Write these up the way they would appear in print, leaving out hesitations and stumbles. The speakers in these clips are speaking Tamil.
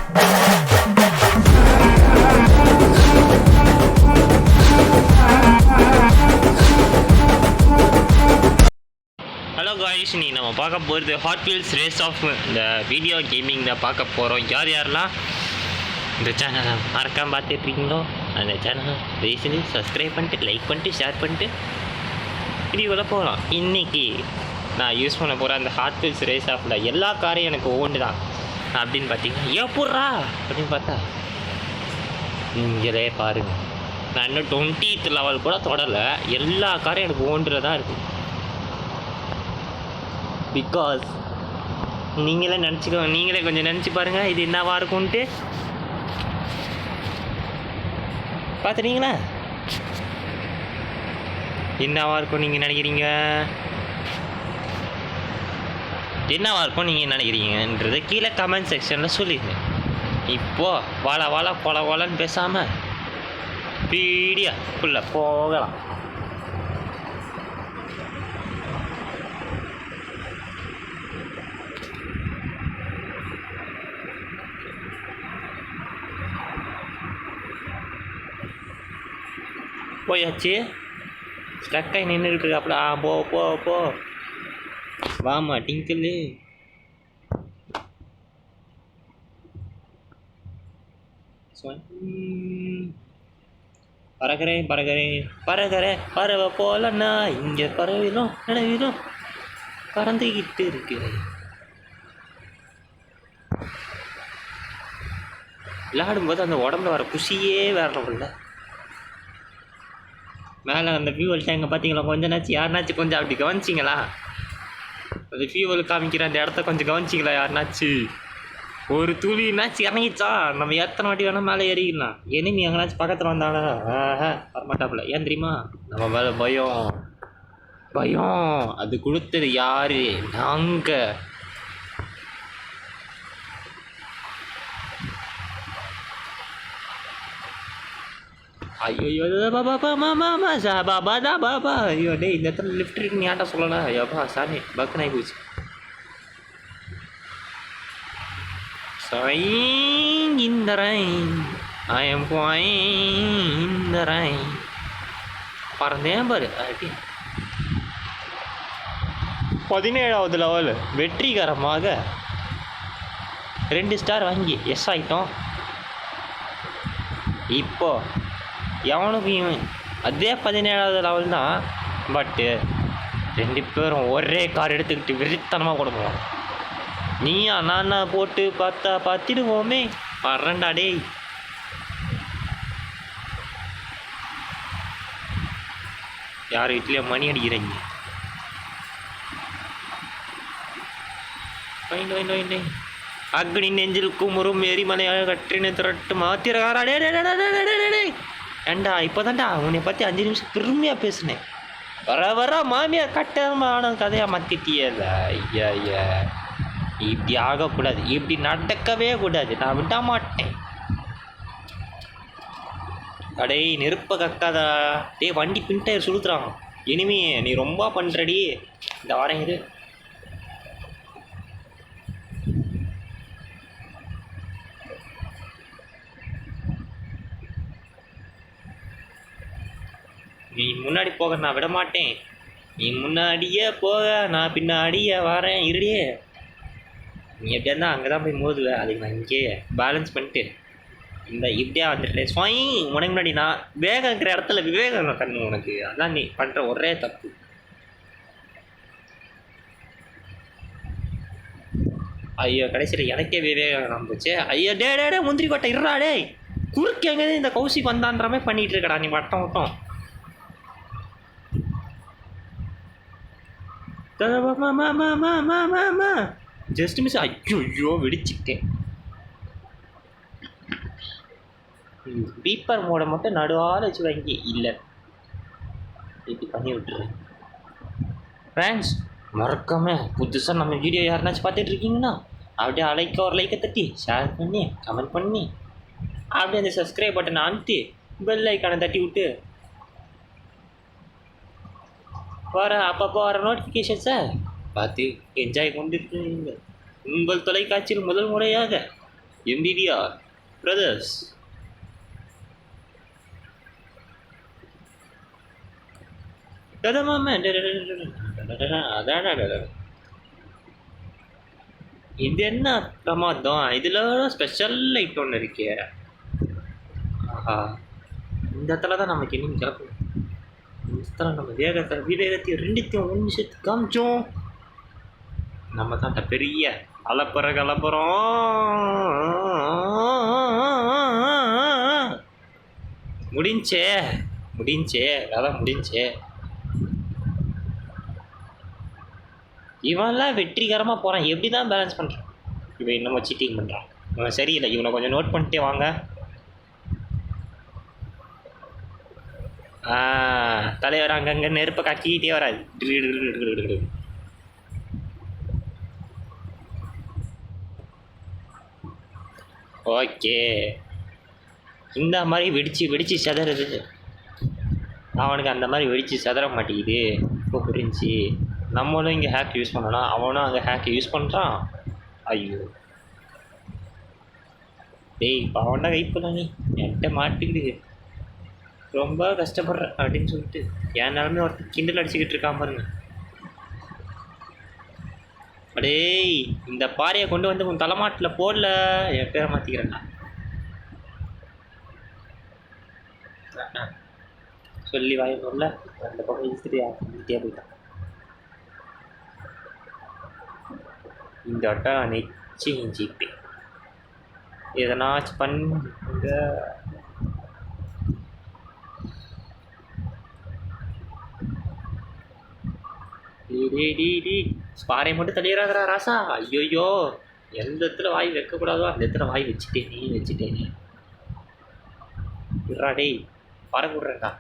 ஹலோ காய்ஸ், நீ நம்ம பார்க்க போகிறது ஹாட் வீல்ஸ் ரேஸ் ஆஃப் இந்த வீடியோ கேமிங் தான் பார்க்க போகிறோம். யாரெல்லாம் இந்த சேனலை மறக்காமல் பார்த்துட்ருக்கீங்களோ அந்த சேனலை தயவுசெய்து சப்ஸ்கிரைப் பண்ணிட்டு லைக் பண்ணிட்டு ஷேர் பண்ணிட்டு வீடியோவில் போகலாம். இன்றைக்கி நான் யூஸ் பண்ண போகிற அந்த ஹாட் வீல்ஸ் ரேஸ் ஆஃபில் எல்லா காரையும் எனக்கு ஓண்டு தான் அப்படின்னு பார்த்தீங்கன்னா எப்பட்றா அப்படின்னு பார்த்தா நீங்களே பாருங்கள். நான் இன்னும் 20th லெவல் கூட தொடரலை. எல்லா காரையும் எனக்கு ஓண்டுறதா இருக்குது. பிகாஸ் நீங்களே நீங்களே கொஞ்சம் நினச்சி பாருங்கள் இது என்னவா இருக்கும்ன்ட்டு. பார்த்துட்டீங்களா என்னவா இருக்கும் நீங்கள் நினைக்கிறீங்க? என்னவா இருக்கும் நீங்கள் நினைக்கிறீங்கன்றதை கீழே கமெண்ட் செக்ஷனில் சொல்லிடுங்க. இப்போது வாழ கொலன்னு பேசாமல் பீடியா ஃபுல்லாக போகலாம். போயாச்சு, ஸ்டக்காகி நின்றுட்டு இருக்காப்புல. போ போ போ வாமா டிங்கிளு. பறவை போலன்னா இங்கே பறவையிலும் நினைவிலும் பறந்துக்கிட்டு இருக்கு. விளையாடும்போது அந்த உடம்புல வர குஷியே வேற இல்லை. மேலே அந்த ஃபியூவல் டேங்கை பார்த்தீங்களா? கொஞ்சம் யாருனாச்சும் கொஞ்சம் அப்படி கவனிச்சிங்களா? அந்த ஃபியூவல் காமிக்கிற அந்த இடத்த கொஞ்சம் கவனிச்சிங்களா? யாருனாச்சு ஒரு துளினாச்சும் இறங்கிச்சா நம்ம எத்தனை வாட்டி வேணால் மேலே ஏறிக்கலாம். எனிமி எங்கேனாச்சும் பக்கத்தில் வந்தானா வரமாட்டாப்புல. ஏன் தெரியுமா? நம்ம மேலே பயம் அது கொடுத்தது யாரு? நாங்கள். ஐயோ பாபா ஐயோ டே, இந்த இடத்துல லிஃப்ட் இருக்கு, நீ ஆட்டா சொல்லலாம். ஐயோப்பா சாமி, பக்கு நாய் போச்சு. இந்த ரைன் ஐ எம் இந்த ரைன் பறந்தேன் பாரு. 17வது லெவல் வெற்றிகரமாக 2 ஸ்டார் வாங்கி எஸ் ஆகிட்டோம். இப்போ எவனுக்கும் அதே 17வது லெவல் தான். பட்டு 2 பேரும் ஒரே கார் எடுத்துக்கிட்டு வெறித்தனமாக கொடுப்போம். நீயா நான் போட்டு பார்த்திடுவோமே. பறண்டா டே. யார் வீட்லேயே மணி அடிக்கிறீங்க? அக்னி நெஞ்சில் குமுறும் எரிமலையாக கற்றின திரட்டு மாத்திரகாரா. ஏண்டா இப்போதான்டா உன்னை பற்றி 5 நிமிஷம் பெருமையாக பேசினேன். வர மாமியார் கட்டமான கதையாக மாற்றிட்டியல. ஐயா இப்படி ஆகக்கூடாது, இப்படி நடக்கவே கூடாது. நான் விட மாட்டேன். அடே நெருப்ப கக்காதா டே. வண்டி பின்டயர் சுழுத்துறான். இனிமே நீ ரொம்ப பண்ணுறடி. இந்த வாரம் இது நீ முன்னாடி போக நான் விட மாட்டேன். நீ முன்னாடியே போக நான் பின்னாடியே வரேன். இருடியே நீ எப்படியா இருந்தால் அங்கே தான் போய் மோதுவ. அதுக்கு நான் இங்கேயே பேலன்ஸ் பண்ணிட்டு இந்த இப்படியே வந்துட்டேன். உனக்கு முன்னாடி நான் வேகம் இருக்கிற இடத்துல விவேகம் கண்ணு உனக்கு. அதான் நீ பண்ணுற ஒரே தப்பு. ஐயோ கடைசியில் எனக்கே விவேகம் நம்பிச்சு. ஐயோ டே முந்திரி கொட்டை இருடா டே. குறுக்கு எங்கேருந்து இந்த கௌசிக் வந்தான்ற மாதிரி பண்ணிகிட்டு இருக்கடா நீ. வட்டம் ஜஸ்ட் மிஸ். ஐயோ வெடிச்சுட்டேன். பீப்பர் மோடை மட்டும் நடுவால் வச்சு வாங்கி இல்லை இப்படி பண்ணி விட்டுறேன். ஃப்ரெண்ட்ஸ் மறக்காம புதுசாக நம்ம வீடியோ யாருனாச்சும் பார்த்துட்டு இருக்கீங்கன்னா அப்படியே ஒரு லைக்கை தட்டி ஷேர் பண்ணி கமெண்ட் பண்ணி அப்படியே அந்த சப்ஸ்கிரைப் பட்டனை அமுத்தி பெல் ஐக்கானை தட்டி விட்டு அப்பப்போ வர நோட்டிஃபிகேஷன்ஸை பார்த்து என்ஜாய் கொண்டிருக்கிறீங்க. உங்கள் தொலைக்காட்சியில் முதல் முறையாக எம்பிடிஆர் பிரதர்ஸ். இது என்ன பிரமாதம், இதில் ஸ்பெஷல் லைட் ஒன்று இருக்கே. ஆஹா, இந்த இடத்துல தான் நமக்கு இன்னும் கிளப்பணும். இந்த இடத்துல நம்ம விவேகத்தையும் ரெண்டுத்தையும் ஒன்று சேர்த்து காமிச்சோம். நம்ம தான் பெரிய கலப்புறோம். முடிஞ்சே அதான் முடிஞ்சே. இவன்லாம் வெற்றிகரமாக போகிறான். எப்படி தான் பேலன்ஸ் பண்ணுறான்? இவன் இன்னமும் சீட்டிங் பண்ணுறான். இவன் சரியில்லை. இவனை கொஞ்சம் நோட் பண்ணிட்டே வாங்க. தலைவர் அங்கங்கே நெருப்பை கட்டிக்கிட்டே வராது. ஓகே, இந்த மாதிரி வெடிச்சு செதறது. அவனுக்கு அந்த மாதிரி வெடிச்சு செதற மாட்டேங்குது. இப்போ புரிஞ்சு. நம்மளும் இங்கே ஹேக் யூஸ் பண்ணலாம், அவனும் அங்கே ஹேக் யூஸ் பண்ணுறான். ஐயோ டேய், இப்போ அவன்டா கைப்படா, நீ என்கிட்ட மாட்டிக்கிட்டு ரொம்ப கஷ்டப்படுற அப்படின்னு சொல்லிட்டு என் நிலமே ஒருத்தர் கிண்டல் அடிச்சுக்கிட்டு இருக்கான் பாருங்க. அடேய், இந்த பாறையை கொண்டு வந்து உன் தலைமாட்டில் போடல, என் பேரை மாற்றிக்கிறேன்டா. சொல்லி வாங்கினோம்ல, அந்த பக்கம் இழுத்துட்டு யார்கிட்டே போயிட்டான். இந்த வட்டம் நிச்சயம் ஜிபே எதனாச்சும் பண்ணுங்க. பாறை மட்டும் தள்ளிடுறாதரா ராசா. ஐயோயோ, எந்த இடத்துல வாய் வைக்கக்கூடாதோ அந்த இடத்துல வாய் வச்சுட்டேனே. விட்றா டேய், பாறை விட்றேன்டா.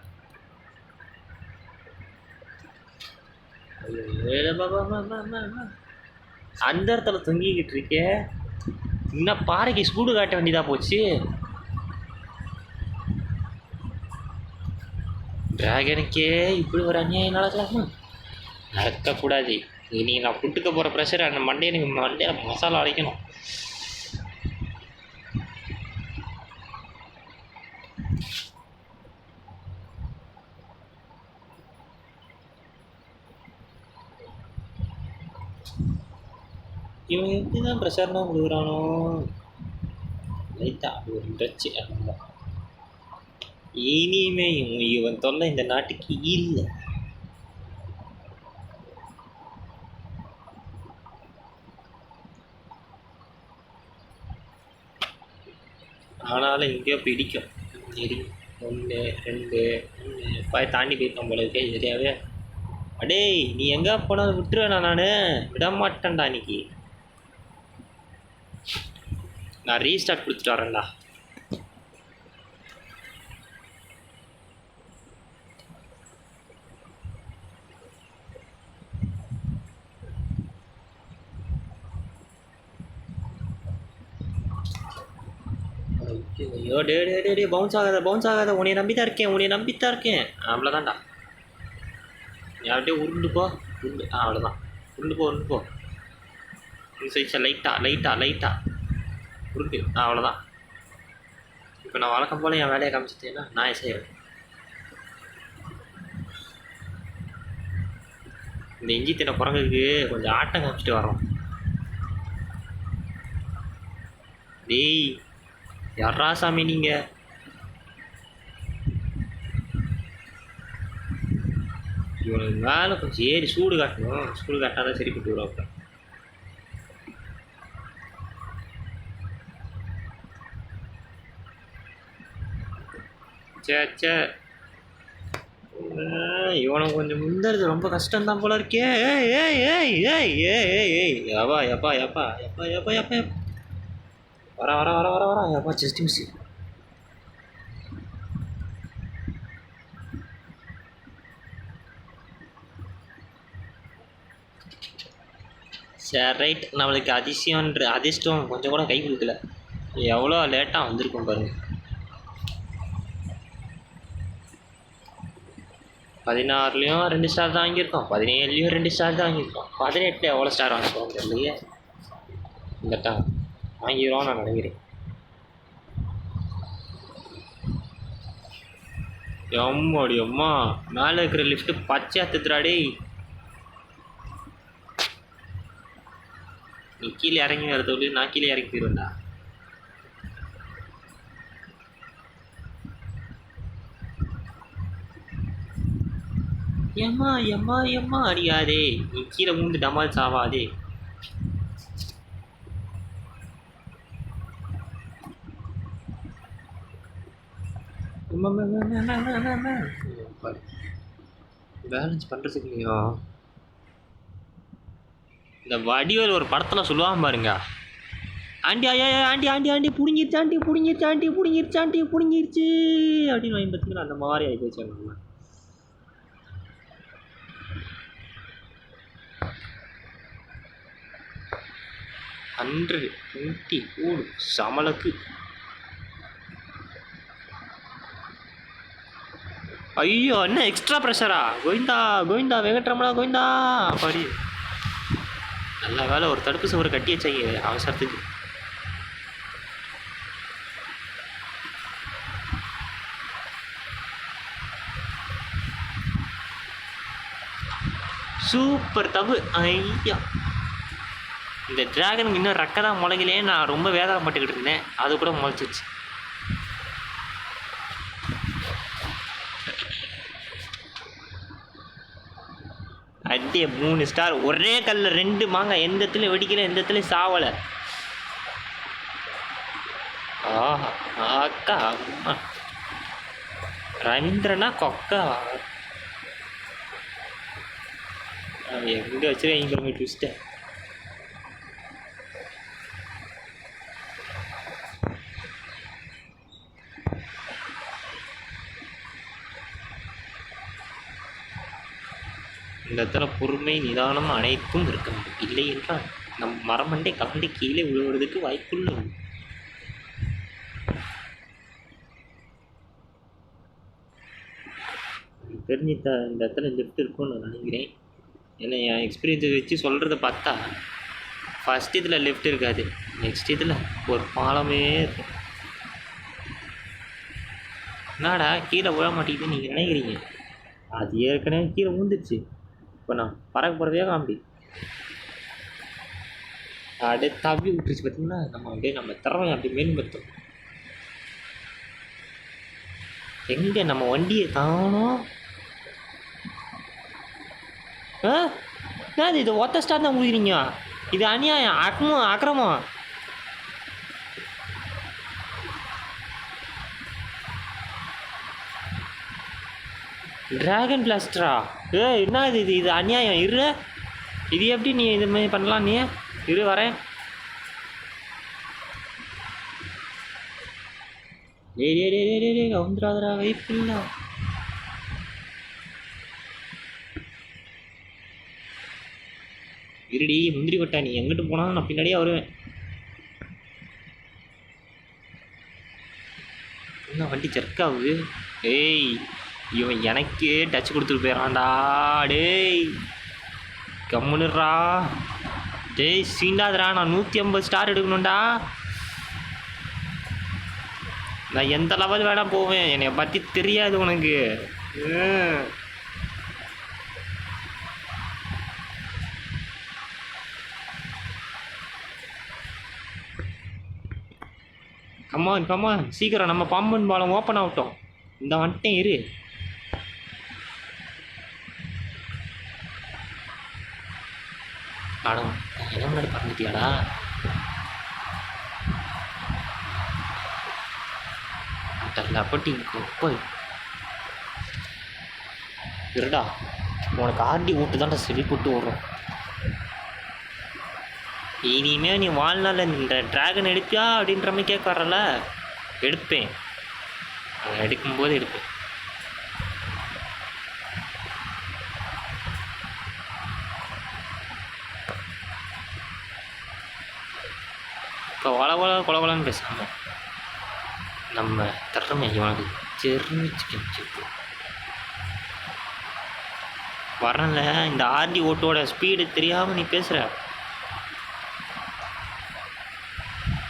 அந்த இடத்துல தொங்கிக்கிட்டு இருக்கே. இன்னும் பாறைக்கு சூடு காட்ட வேண்டியதா போச்சு. டிராகனுக்கே இப்படி ஒரு அநியாயம் நடக்கலாமா? நடக்கக்கூடாது. இனி நான் புட்டுக்க போகிற ப்ரெஷர் அந்த மண்டையில் மசாலா அரைக்கணும். இவன் எப்படி தான் ப்ரெஷர்னா கொடுக்குறானோ. லைட்டாக ஒரு டச்சு. இனிமே இவன் தொல்லை இந்த நாட்டுக்கு இல்லை. ஆனாலும் எங்கேயோ பிடிக்கும். சரி, 1 2 3 தாண்டி போயிருக்கோம் போல இருக்கே சரியாவே. அடேய், நீ எங்கே போனாலும் விட்டுருவேண்ணா, நான் விட மாட்டேன்டா. இன்னைக்கு நான் ரீஸ்டார்ட் கொடுத்துட்டு வரேன்டா. ஐயோ டே பவுன்ஸ் ஆகாத. உன்னை நம்பித்தான் இருக்கேன். அவ்வளோதான்டா. யார்கிட்டே உருண்டு போ. அவ்வளோதான். உருண்டு போ. சைஸா லைட்டாக உருண்டு. அவ்வளோதான். இப்போ நான் வழக்கம் போல் என் வேலையை காமிச்சிட்டேன்னா நான் செய்கிறேன். இந்த இஞ்சி தின குரங்குக்கு கொஞ்சம் ஆட்டம் காமிச்சிட்டு வரோம். டேய், யாரா சாமி நீங்கள்? இவனுக்கு மேலே கொஞ்சம் ஏறி சூடு காட்டணும். சூடு காட்டாதான் சரி போட்டு விடுவாங்க. சே இவனுக்கு கொஞ்சம் முந்தறது ரொம்ப கஷ்டம்தான் போல இருக்கே. எப்பா வர எப்பா ஜஸ்ட் மிஸ். சரி ரைட், நம்மளுக்கு அதிர்ஷ்டம் கொஞ்சம் கூட கை கொடுக்கல. எவ்வளோ லேட்டாக வந்திருக்கும் பாருங்க. 16லையும் 2 ஸ்டார் தான் வாங்கியிருக்கோம். 17லையும் 2 ஸ்டார் தான் வாங்கியிருக்கோம். 18 எவ்வளோ ஸ்டார் வாங்கிப்போம் தெரியலையே. இந்த டைம் வாங்கிடுவோம் நான் நினைக்கிறேன். எம்மாடி அம்மா, மேலே இருக்கிற லிஃப்ட் பச்சை அத்துறாடே. நீ கீழே இறங்கி வரதோடு நான் கீழே இறங்கி போயிருவேன்டா. எம்மா எம்மா எம்மா அடியாதே, நீ கீழே மூந்து டமால் சாவாதே. பேலன்ஸ் பண்ணுறதுக்கு இல்லையா? இந்த வடிவேல் ஒரு படத்தில் சொல்லுவான் பாருங்க, ஆண்டி ஐயா ஆண்டி ஆண்டி ஆண்டி பிடிங்கிருச்சு, ஆண்டி பிடிங்கிருச்சு, ஆண்டி பிடிங்கிருச்சு, ஆண்டி பிடிங்கிருச்சு அப்படின்னு வாங்கி பார்த்தீங்கன்னா அந்த மாதிரி ஆகி போச்சு. நம்ம 120 ஓடு சமலக்கு. ஐயோ என்ன எக்ஸ்ட்ரா ப்ரெஷரா? கோவிந்தா கோவிந்தா வெங்கட்ரமணா கோவிந்தா அப்படி. நல்ல வேலை ஒரு தடுப்பு சுவர் கட்டி வச்சாங்க அவசரத்துக்கு. சூப்பர் தப்பு. ஐயா இந்த டிராகனுக்கு இன்னும் ரெக்க தான் முளைக்கலே. நான் ரொம்ப வேதனைப்பட்டுக்கிட்டு இருந்தேன், அது கூட முளைச்சிச்சு. அதே 3 ஸ்டார். ஒரே கல்ல 2 மாங்காய், எந்த இடத்துல வெடிக்கல, எந்த இடத்துல சாவலை. ஆஹா அக்கா அம்மா ரவீந்திரனா கொக்கா எங்கே வச்சுருக்கீங்க ட்விஸ்ட்டை. இந்த இடத்துல பொறுமை நிதானம் அனைத்தும் இருக்க வேண்டும். இல்லை என்றால் நம் மரமண்டை கலந்து கீழே விழுவதற்கு வாய்ப்புள்ள. தெரிஞ்சு இந்த இடத்துல லிஃப்ட் இருக்கும்னு நான் நினைக்கிறேன். ஏன்னா என் எக்ஸ்பீரியன்ஸை வச்சு சொல்கிறத பார்த்தா ஃபஸ்ட் இதில் லிஃப்ட் இருக்காது, நெக்ஸ்ட் இதில் ஒரு பாலமே இருக்கும். என்னடா கீழே விழ மாட்டேங்குதுன்னு நீங்கள் நினைக்கிறீங்க, அது ஏற்கனவே கீழே விழுந்துருச்சு. இப்போ நான் பறக்க போகிறதே காமெடி அப்படியே தவி விட்டுருச்சு. பார்த்தீங்கன்னா நம்ம அப்படியே நம்ம திறமையை அப்படி மேம்படுத்தும். எங்கே நம்ம வண்டியை காணோம்? என்னது இது ஒத்த ஸ்டார் தான் முடிக்கிறீங்க? இது அநியாயம், அக்கிரமம். ட்ராகன் பிளாஸ்டரா? என்ன இது இது அநியாயம். இரு, இது எப்படி நீ இது மாதிரி பண்ணலாம்? நீ இரு வரேன். வந்துடாதரா, வெயிட் இல்லை. இருடி முந்திரி கொட்டா, நீ எங்கிட்டு போனாலும் நான் பின்னாடியே வருவேன். என்ன வண்டி ஜர்க்காகுது? ஏய் இவன் எனக்கே டச் கொடுத்துட்டு போயிடறான்டா. டேய் கம்முனுறா. டேய் சீண்டாதரா, நான் 150 ஸ்டார் எடுக்கணும்டா. நான் எந்த லெவல் வேணால் போவேன், என்னை பற்றி தெரியாது உனக்கு. கமான் கமான் சீக்கிரம், நம்ம பாம்பன் பாலம் ஓப்பன் ஆகட்டும். இந்த வந்துட்டேன் இரு. ஆடம் என்ன முன்னாடி பறந்துட்டியாடா? அப்படி போய் இருடா, உனக்கு ஆர்டி ஓட்டு தான்டா செவி போட்டு வரும். இனிமே நீ வாழ்நாள் இந்த ட்ராகன் எடுப்பியா அப்படின்ற மாதிரி கேட்க வரல. எடுப்பேன், அதை எடுக்கும்போது எடுப்பேன். இப்போ கொலகொலன்னு பேசாமல் நம்ம திறமை இவனுக்கு தெரிஞ்சுக்க வரல. இந்த ஆர்டி ஓட்டோட ஸ்பீடு தெரியாமல் நீ பேசுகிற.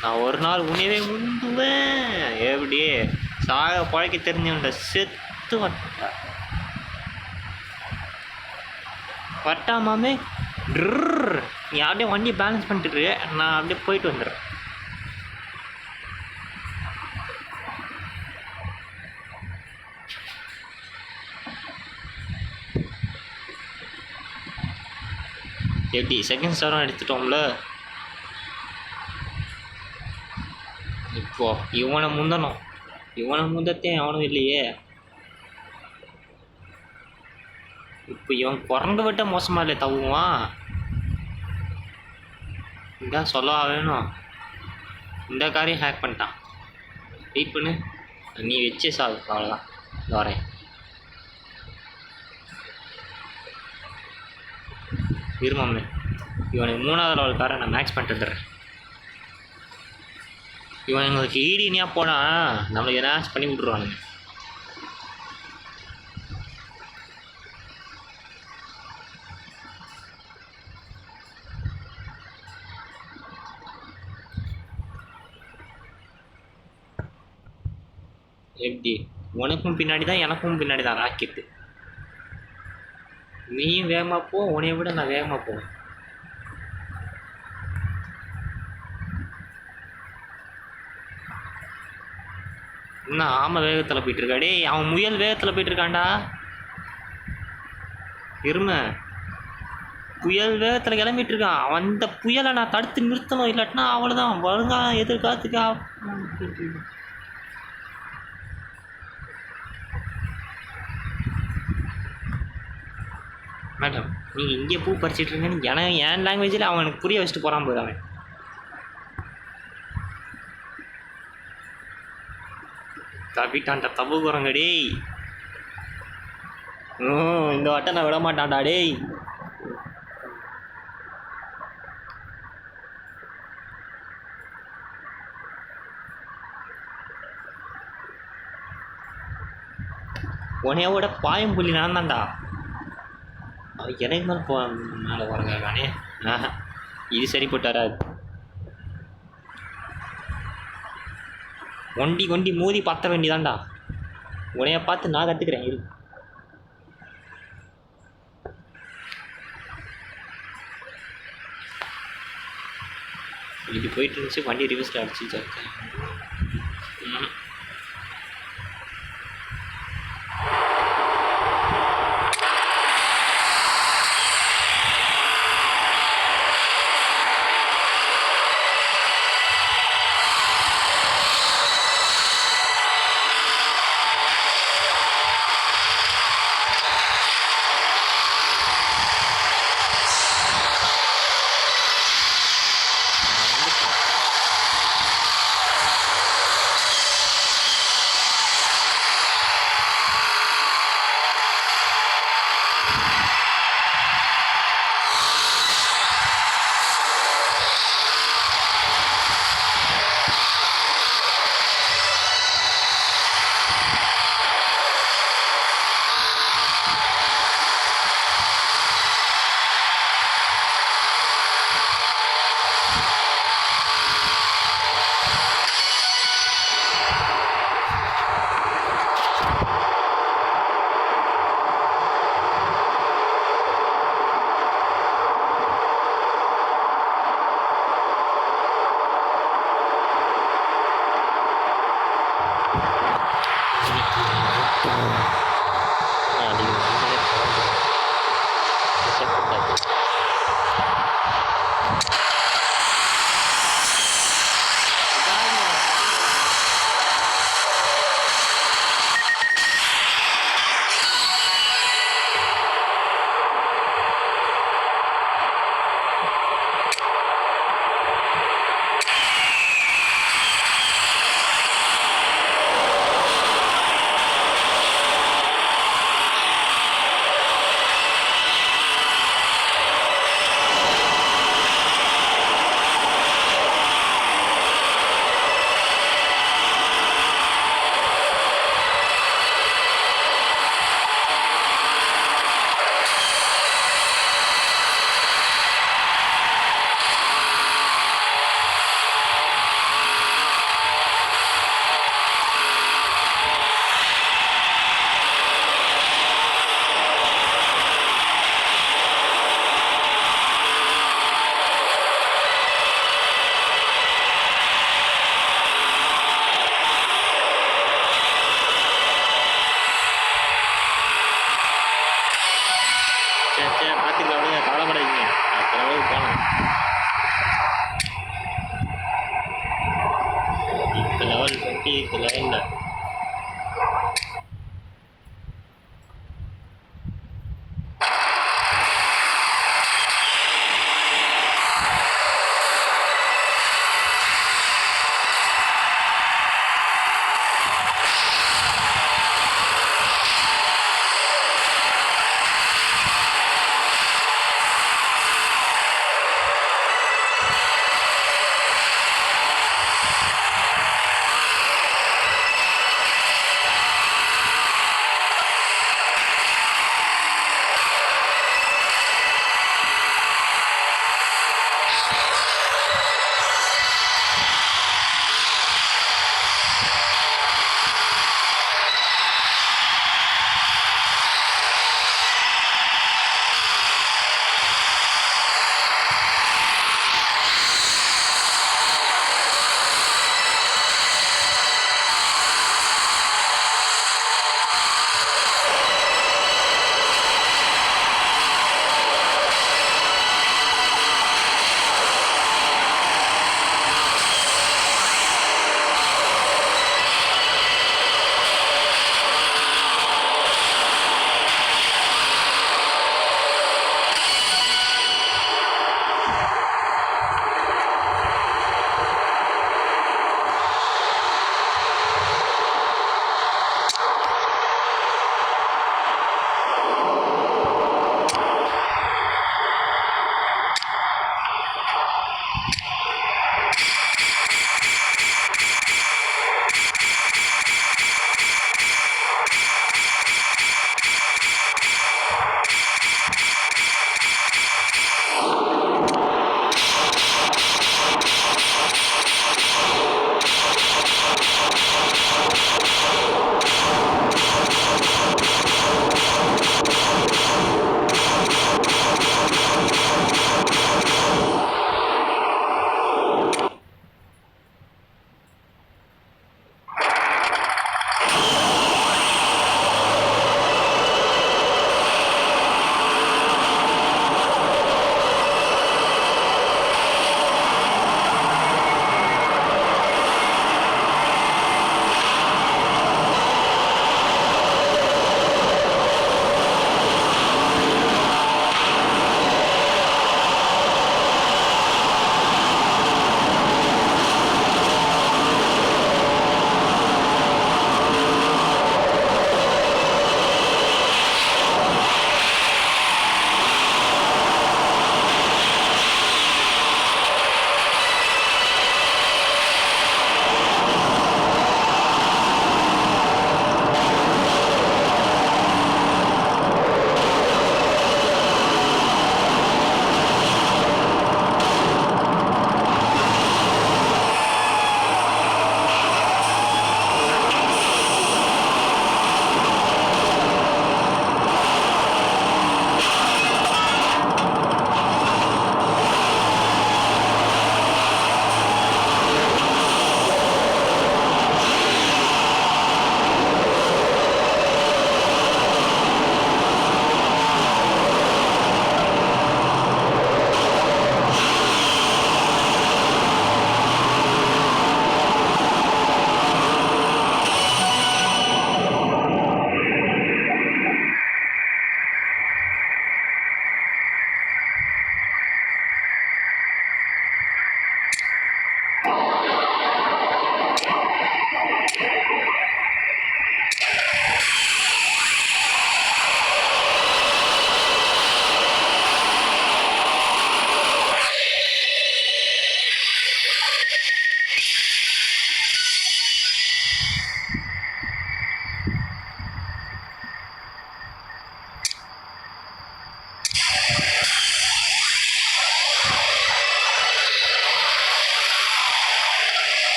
நான் ஒரு நாள் உணவே முந்துவேன். எப்படி சாக பழக்க தெரிஞ்சவன்ட வரட்டா மாமே. நீ அப்படியே வண்டியை பேலன்ஸ் பண்ணிட்டு நான் அப்படியே போயிட்டு வந்துடுறேன். எப்படி செகண்ட் ஸ்டாரும் எடுத்துட்டோம்ல. இப்போ இவனை முந்தணும். இவனை முந்தத்தையும் அவனும் இல்லையே. இப்போ இவன் குரங்கு விட்ட மோசமாக இல்லை தவுவான். இதான் சொல்லவா வேணும். இந்த காரையும் ஹேக் பண்ணிட்டான். வெயிட் பண்ணு, நீ வச்சே சாவு. அவ்வளோதான், வரேன். இருமாமே, இவனுக்கு 3வது லெவல் காரை நான் மேக்ஸ் பண்ணிட்டு வந்துடுறேன். இவன் எங்களுக்கு ஈடினியாக போனால் நம்மளுக்கு எதாச்சும் பண்ணி விட்ருவானுங்க. எப்படி உனக்கும் பின்னாடி தான் எனக்கும் பின்னாடி தான் ராக்கெட்டு. நீயும் வேகமாக போ, உன்னைய விட நான் வேகமாக போவேன். இன்னும் ஆமை வேகத்தில் போயிட்டுருக்காடே. அவன் முயல் வேகத்தில் போயிட்டுருக்கான்டா. இருமை புயல் வேகத்தில் கிளம்பிட்டுருக்கான். அவன் அந்த புயலை நான் தடுத்து நிறுத்தணும், இல்லாட்டினா அவ்வளோதான். வருங்காலம் எதிர்காலத்துக்கு மேடம் நீங்கள் இங்கே பூ பறிச்சிட்டு இருக்கீங்கன்னு என் லாங்குவேஜில் அவனுக்கு புரிய வச்சுட்டு போகிறான் போது. அவன் தப்பிட்டான்டா தப்பு குறங்க டேய். இந்த வட்டம் நான் விட மாட்டான்டா டேய். உனையோட பாயம் புள்ளி நான் தான்டா. அவன் எனக்கு மேலே வரங்க நானே. இது சரிப்பட்டு வராது. ஒண்டி மோதி பற்ற வேண்டிதான்டா. உனைய பார்த்து நான் கற்றுக்கிறேன். இரு, இப்படி போயிட்டு இருந்துச்சு. வண்டி ரிவர்ஸில் அடிச்சு இருக்கேன். பற்றி இதில் இல்லை.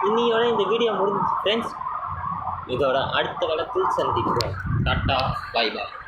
இன்னையோட இந்த வீடியோ முடிஞ்சு ஃப்ரெண்ட்ஸ். இதோட அடுத்த காலத்தில் சந்திப்போம். Tata, bye bye.